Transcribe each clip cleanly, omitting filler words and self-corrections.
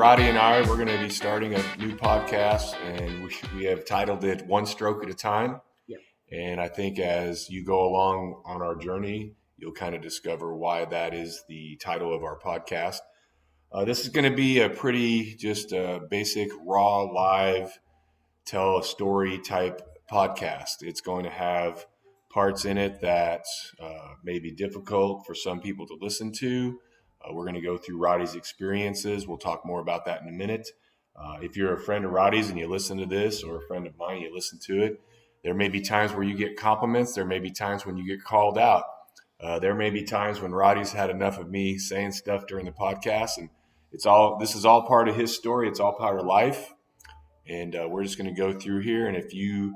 Roddy and I, we're going to be starting a new podcast, and we have titled it One Stroke at a Time. Yep. And I think as you go along on our journey, you'll kind of discover why that is the title of our podcast. This is going to be a pretty just basic, raw, live, tell a story type podcast. It's going to have parts in it that may be difficult for some people to listen to. We're going to go through Roddy's experiences. We'll talk more about that in a minute. If you're a friend of Roddy's and you listen to this, or a friend of mine, you listen to it, there may be times where you get compliments. There may be times when you get called out. There may be times when Roddy's had enough of me saying stuff during the podcast, and this is all part of his story. It's all part of life. And we're just going to go through here. And if you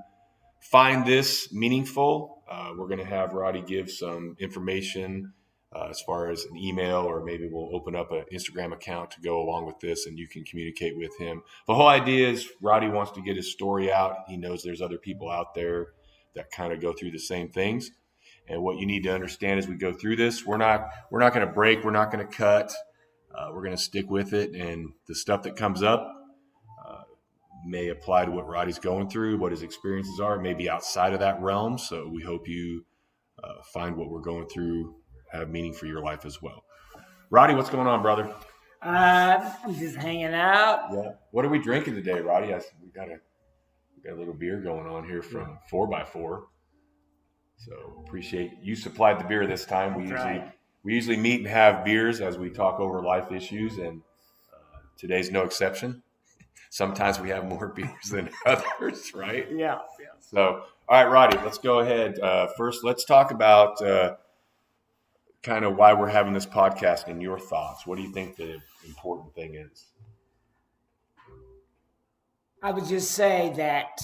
find this meaningful, we're going to have Roddy give some information as far as an email, or maybe we'll open up an Instagram account to go along with this, and you can communicate with him. The whole idea is Roddy wants to get his story out. He knows there's other people out there that kind of go through the same things. And what you need to understand as we go through this, we're not going to break. We're not going to cut. We're going to stick with it. And the stuff that comes up may apply to what Roddy's going through, what his experiences are, maybe outside of that realm. So we hope you find what we're going through have meaning for your life as well. Roddy, what's going on, brother? I'm just hanging out. Yeah. What are we drinking today, Roddy? We got a little beer going on here from 4x4. So appreciate you supplied the beer this time. We usually meet and have beers as we talk over life issues, and today's no exception. Sometimes we have more beers than others, right? Yeah. So, all right, Roddy, let's go ahead. First, let's talk about kind of why we're having this podcast and your thoughts. What do you think the important thing is? I would just say that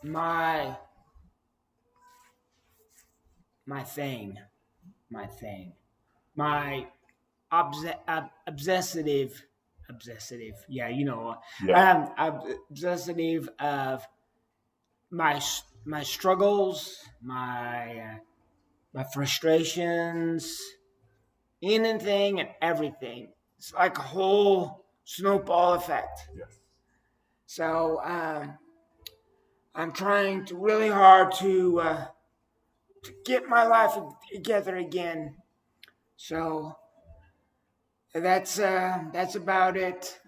my obsessive, yeah, you know, I'm obsessive of my struggles, my frustrations, anything and everything. It's like a whole snowball effect. Yes. So I'm trying really hard to get my life together again. So that's about it.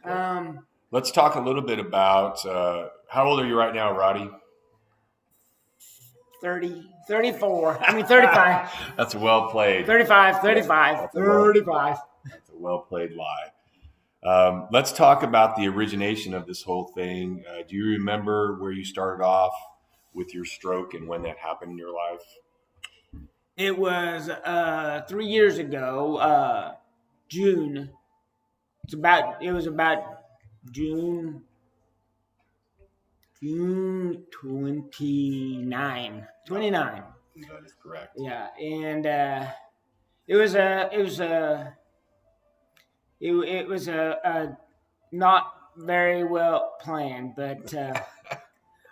Let's talk a little bit about how old are you right now, Roddy? 34. I mean, 35. That's well played. 35. That's a well played lie. Let's talk about the origination of this whole thing. Do you remember where you started off with your stroke and when that happened in your life? It was 3 years ago, June. It was about June 29. That is correct. Yeah, and it was a not very well planned, but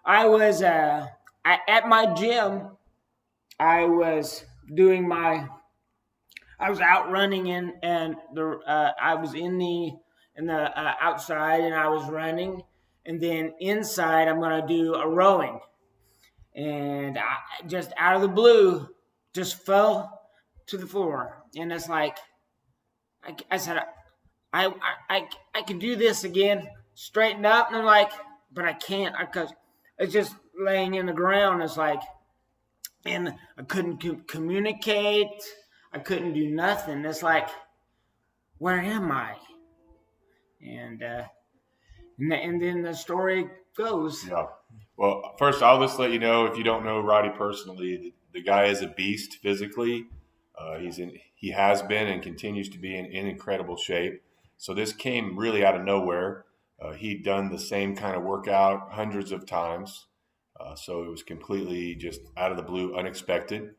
I was at my gym. I was out running and I was in the outside, and I was running, and then inside I'm gonna do a rowing, and I just out of the blue just fell to the floor, and it's like I said I could do this again, straighten up, and I'm like, but I can't, because it's just laying in the ground. It's like, and I couldn't communicate. I couldn't do nothing. It's like, where am I? And then the story goes. Yeah. Well, first, I'll just let you know, if you don't know Roddy personally, the guy is a beast physically. He has been and continues to be in incredible shape. So this came really out of nowhere. He'd done the same kind of workout hundreds of times. So it was completely just out of the blue, unexpected.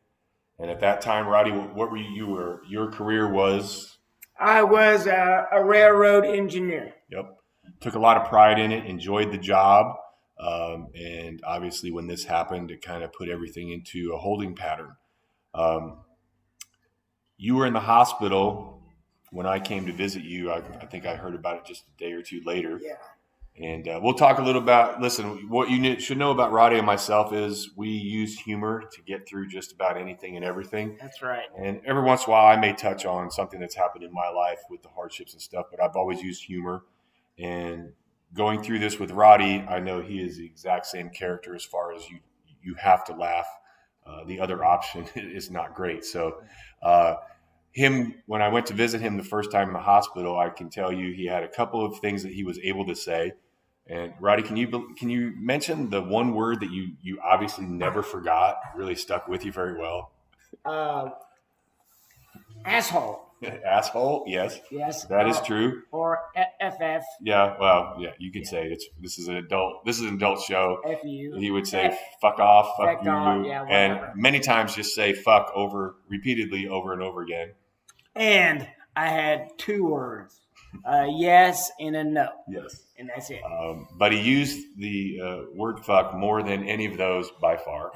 And at that time, Roddy, what were your career was? I was a railroad engineer. Yep. Took a lot of pride in it, enjoyed the job. And obviously when this happened, it kind of put everything into a holding pattern. You were in the hospital when I came to visit you, I think I heard about it just a day or two later. Yeah. And we'll talk a little about, listen, what you should know about Roddy and myself is we use humor to get through just about anything and everything. That's right. And every once in a while, I may touch on something that's happened in my life with the hardships and stuff, but I've always used humor. And going through this with Roddy, I know he is the exact same character as far as you have to laugh. The other option is not great. So, when I went to visit him the first time in the hospital, I can tell you he had a couple of things that he was able to say. And Roddy, can you mention the one word that you obviously never forgot, really stuck with you very well? Asshole. Asshole, yes. Yes. That is true. Or FF. Yeah, well, yeah, you could say this is an adult show. FU. He would say fuck off, fuck you, yeah, and many times just say fuck repeatedly over and over again. And I had 2 words. Yes and a no. Yes. And that's it. But he used the word fuck more than any of those by far.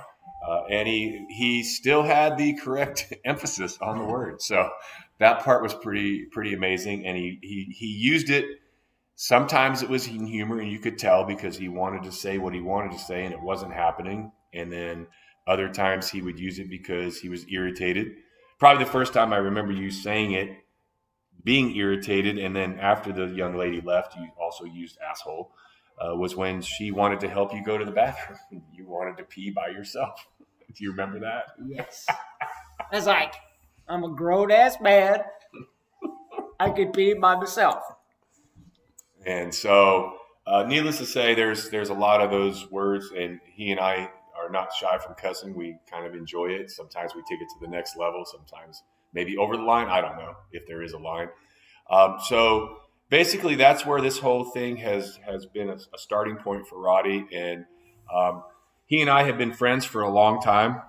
And he still had the correct emphasis on the word. So that part was pretty amazing. And he used it. Sometimes it was in humor, and you could tell because he wanted to say what he wanted to say and it wasn't happening. And then other times he would use it because he was irritated. Probably the first time I remember you saying it, being irritated, and then after the young lady left, you also used asshole, was when she wanted to help you go to the bathroom. You wanted to pee by yourself. Do you remember that? Yes. I was like, I'm a grown-ass man. I could pee by myself. And so, needless to say, there's a lot of those words, and he and I are not shy from cussing. We kind of enjoy it. Sometimes we take it to the next level. Sometimes maybe over the line. I don't know if there is a line. So basically, that's where this whole thing has been a starting point for Roddy. And he and I have been friends for a long time.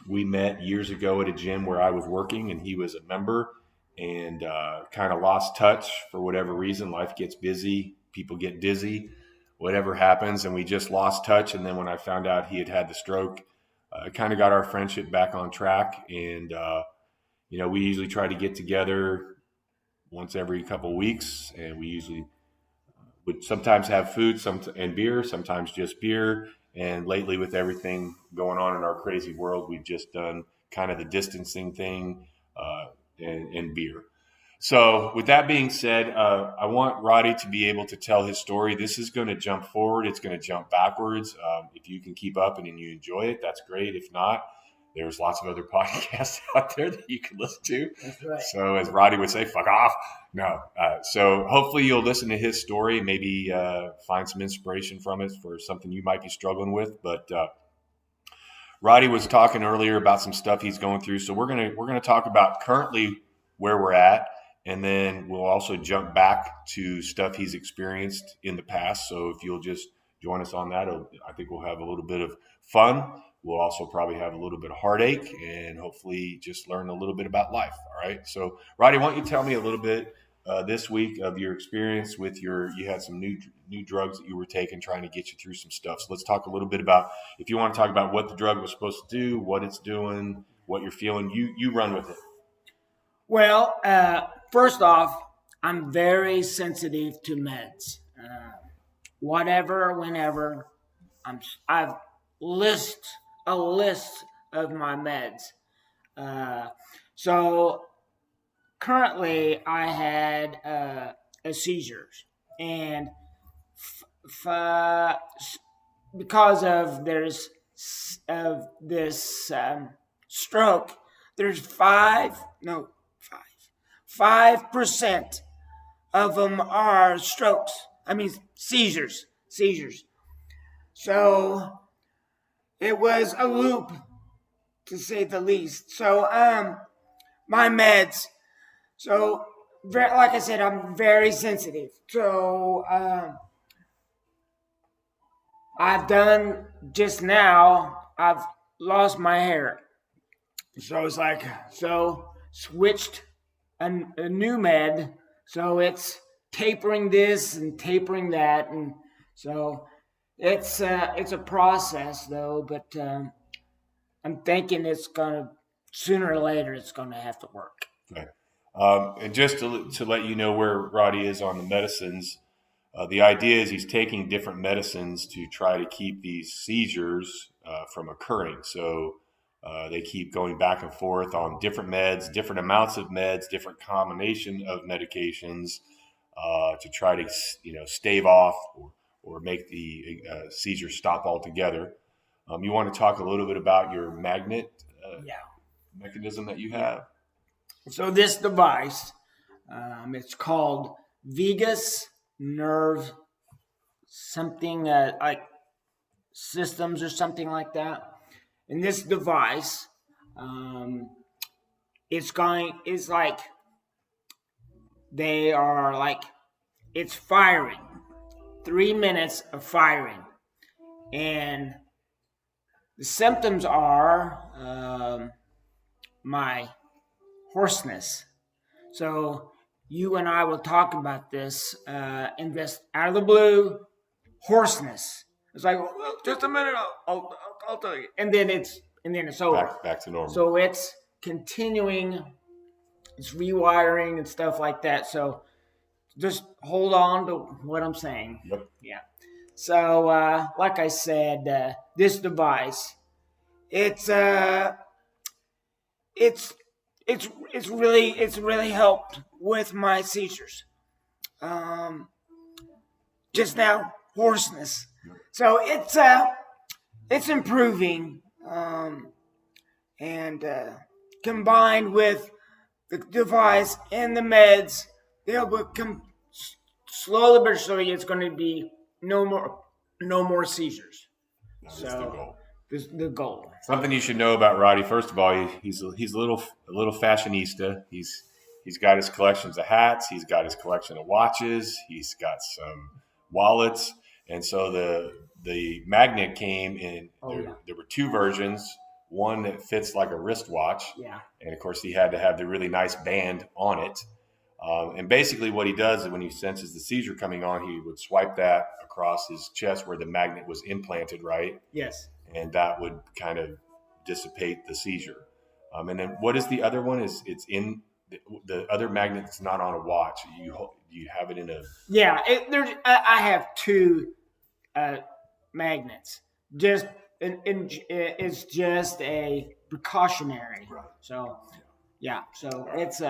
We met years ago at a gym where I was working, and he was a member. And kind of lost touch for whatever reason. Life gets busy, people get dizzy, whatever happens, and we just lost touch. And then when I found out he had the stroke, it kind of got our friendship back on track. And we usually try to get together once every couple of weeks, and we usually would sometimes have food and beer, sometimes just beer. And lately, with everything going on in our crazy world, we've just done kind of the distancing thing. And beer. So with that being said, I want Roddy to be able to tell his story. This is going to jump forward. It's going to jump backwards. If you can keep up and you enjoy it, that's great. If not, there's lots of other podcasts out there that you can listen to. That's right. So as Roddy would say, fuck off. No. So hopefully you'll listen to his story, maybe find some inspiration from it for something you might be struggling with. But Roddy was talking earlier about some stuff he's going through. So we're gonna talk about currently where we're at, and then we'll also jump back to stuff he's experienced in the past. So if you'll just join us on that, I think we'll have a little bit of fun. We'll also probably have a little bit of heartache, and hopefully just learn a little bit about life. All right. So Roddy, why don't you tell me a little bit this week of your experience with you had some new drugs that you were taking, trying to get you through some stuff. So let's talk a little bit about, if you want to talk about what the drug was supposed to do, what it's doing, what you're feeling, you run with it. Well, first off, I'm very sensitive to meds. Whatever, whenever, I've list of my meds. So currently, I had a seizures, and because of this stroke, there's 5% of them are strokes. I mean seizures. So it was a loop, to say the least. So my meds. So like I said, I'm very sensitive. So I've done just now. I've lost my hair. So it's like switched a new med. So it's tapering this and tapering that, and so it's a process though. But I'm thinking it's gonna sooner or later it's gonna have to work. Okay. And just to let you know where Roddy is on the medicines, the idea is he's taking different medicines to try to keep these seizures from occurring. So they keep going back and forth on different meds, different amounts of meds, different combination of medications to try to stave off or make the seizure stop altogether. You want to talk a little bit about your magnet Yeah. mechanism that you have? So this device, it's called Vegas Nerve something like systems or something like that. And this device, um, it's like they are like it's firing 3 minutes of firing, and the symptoms are my hoarseness. So you and I will talk about this and just out of the blue, hoarseness. It's like, well, just a minute, I'll tell you, and then it's over. Back to normal. So it's continuing, it's rewiring and stuff like that. So just hold on to what I'm saying. Yep. Yeah. So like I said, this device, it's it's really helped with my seizures. Just now, hoarseness. So it's improving, and combined with the device and the meds, they'll become slowly but surely. It's going to be no more seizures. That's the goal. This is the goal. Something you should know about Roddy. First of all, he's a little fashionista. He's got his collections of hats. He's got his collection of watches. He's got some wallets, and so the magnet came in. There were two versions. One that fits like a wristwatch, and of course he had to have the really nice band on it. And basically, what he does is when he senses the seizure coming on, he would swipe that across his chest where the magnet was implanted, right? Yes. And that would kind of dissipate the seizure. And then what is the other one? It's in the other magnet that's not on a watch. You have it in a I have two magnets. Just it's just a precautionary. Right. So yeah. So it's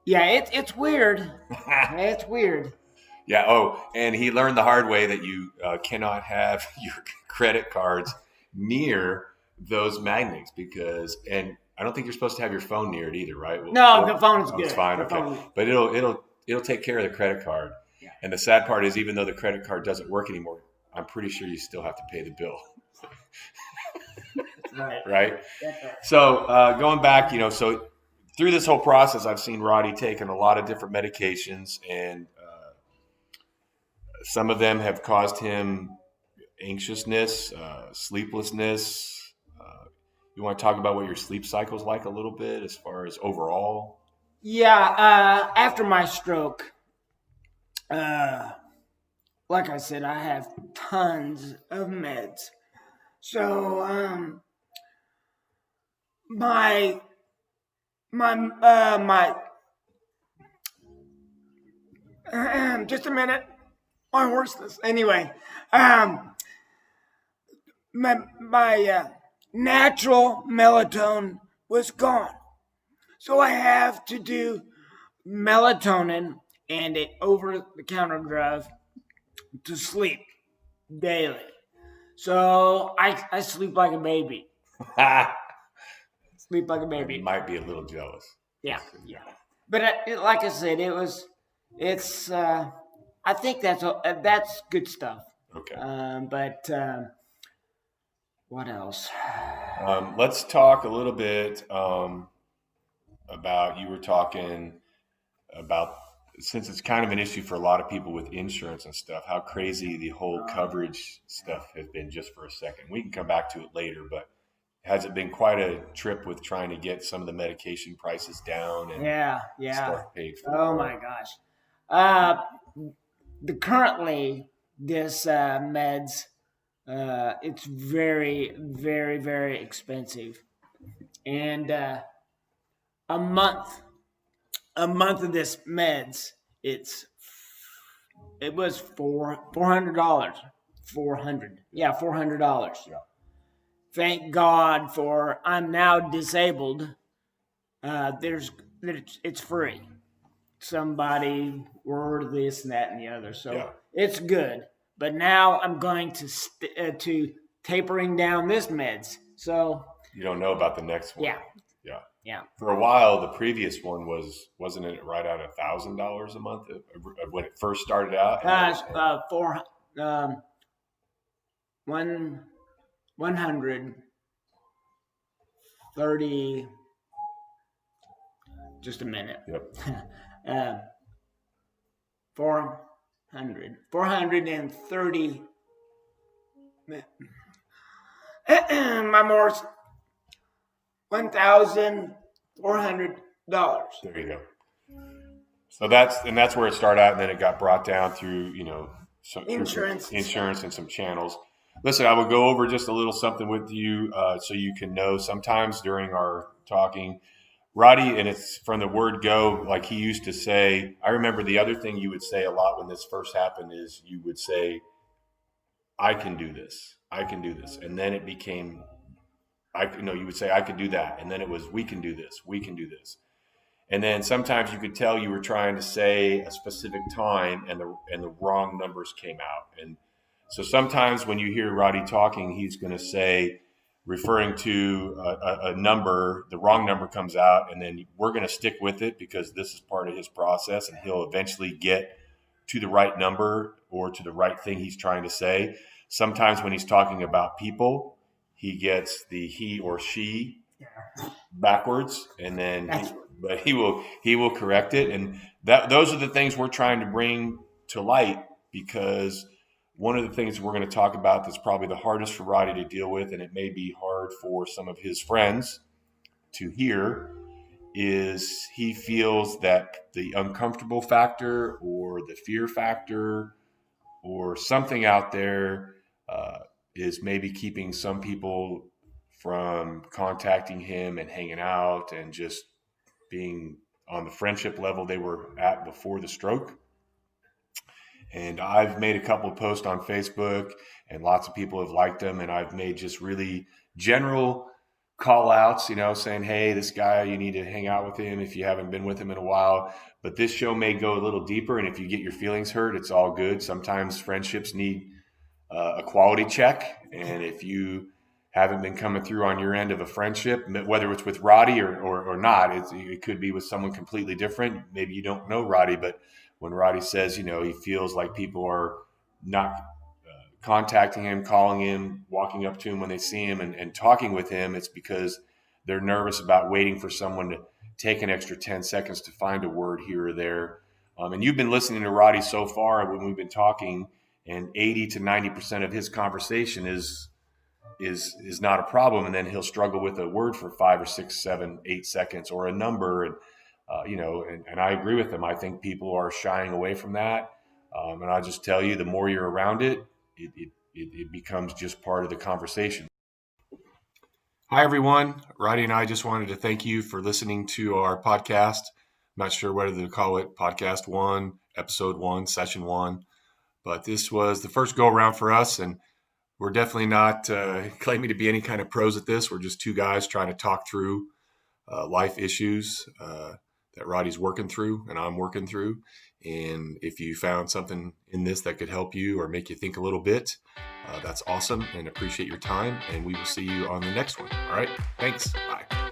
it's weird. It's weird. Yeah. Oh, and he learned the hard way that you cannot have your credit cards near those magnets and I don't think you're supposed to have your phone near it either, right? The phone's good. It's fine. Okay. But it'll take care of the credit card. Yeah. And the sad part is, even though the credit card doesn't work anymore, I'm pretty sure you still have to pay the bill. Right. Right. So going back, so through this whole process, I've seen Roddy taking a lot of different medications, and some of them have caused him anxiousness, sleeplessness. You want to talk about what your sleep cycle's like a little bit as far as overall? Yeah, after my stroke, like I said, I have tons of meds. So my just a minute. My hoarseness. Anyway, my natural melatonin was gone, so I have to do melatonin and an over-the-counter drug to sleep daily. So I sleep like a baby. Sleep like a baby. You might be a little jealous. Yeah. But like I said, it's. I think that's good stuff. Okay. But what else? Let's talk a little bit about, you were talking about, since it's kind of an issue for a lot of people with insurance and stuff, how crazy the whole coverage stuff has been just for a second. We can come back to it later, but has it been quite a trip with trying to get some of the medication prices down and start paying for Oh it? my gosh. Currently this meds, it's very, very, very expensive. And a month a month of this meds, it was $400. $400. Yeah, $400. Yeah. Thank God for I'm now disabled. It's free. Somebody word this and that and the other. So it's good. But now I'm going to tapering down this meds. So you don't know about the next one. Yeah. For a while, the previous one wasn't it right at $1,000 a month when it first started out? For 130. Just a minute. Yep. 430. My morse. $1,400. There you go. So that's where it started out, and then it got brought down through insurance and some channels. Listen, I will go over just a little something with you so you can know. Sometimes during our talking, Roddy, and it's from the word go, like he used to say. I remember the other thing you would say a lot when this first happened is you would say, "I can do this. I can do this," and then it became. You would say, I could do that. And then it was, we can do this. We can do this. And then sometimes you could tell you were trying to say a specific time and the wrong numbers came out. And so sometimes when you hear Roddy talking, he's going to say, referring to a number, the wrong number comes out, and then we're going to stick with it because this is part of his process, and he'll eventually get to the right number or to the right thing he's trying to say. Sometimes when he's talking about people, he gets the he or she backwards, and then he will correct it. And those are the things we're trying to bring to light, because one of the things we're going to talk about that's probably the hardest for Roddy to deal with, and it may be hard for some of his friends to hear, is he feels that the uncomfortable factor or the fear factor or something out there is maybe keeping some people from contacting him and hanging out and just being on the friendship level they were at before the stroke. And I've made a couple of posts on Facebook, and lots of people have liked them. And I've made just really general call outs, saying, hey, this guy, you need to hang out with him if you haven't been with him in a while. But this show may go a little deeper. And if you get your feelings hurt, it's all good. Sometimes friendships need a quality check. And if you haven't been coming through on your end of a friendship, whether it's with Roddy or not, it could be with someone completely different. Maybe you don't know Roddy, but when Roddy says, he feels like people are not contacting him, calling him, walking up to him when they see him and talking with him, it's because they're nervous about waiting for someone to take an extra 10 seconds to find a word here or there. And you've been listening to Roddy so far when we've been talking, and 80 to 90% of his conversation is not a problem. And then he'll struggle with a word for 5 or 6, 7, 8 seconds or a number. And, and I agree with him. I think people are shying away from that. And I'll just tell you, the more you're around it, it becomes just part of the conversation. Hi, everyone. Roddy and I just wanted to thank you for listening to our podcast. I'm not sure whether to call it podcast 1, episode 1, session 1. But this was the first go around for us, and we're definitely not claiming to be any kind of pros at this. We're just two guys trying to talk through life issues that Roddy's working through and I'm working through. And if you found something in this that could help you or make you think a little bit, that's awesome, and appreciate your time. And we will see you on the next one. All right. Thanks. Bye.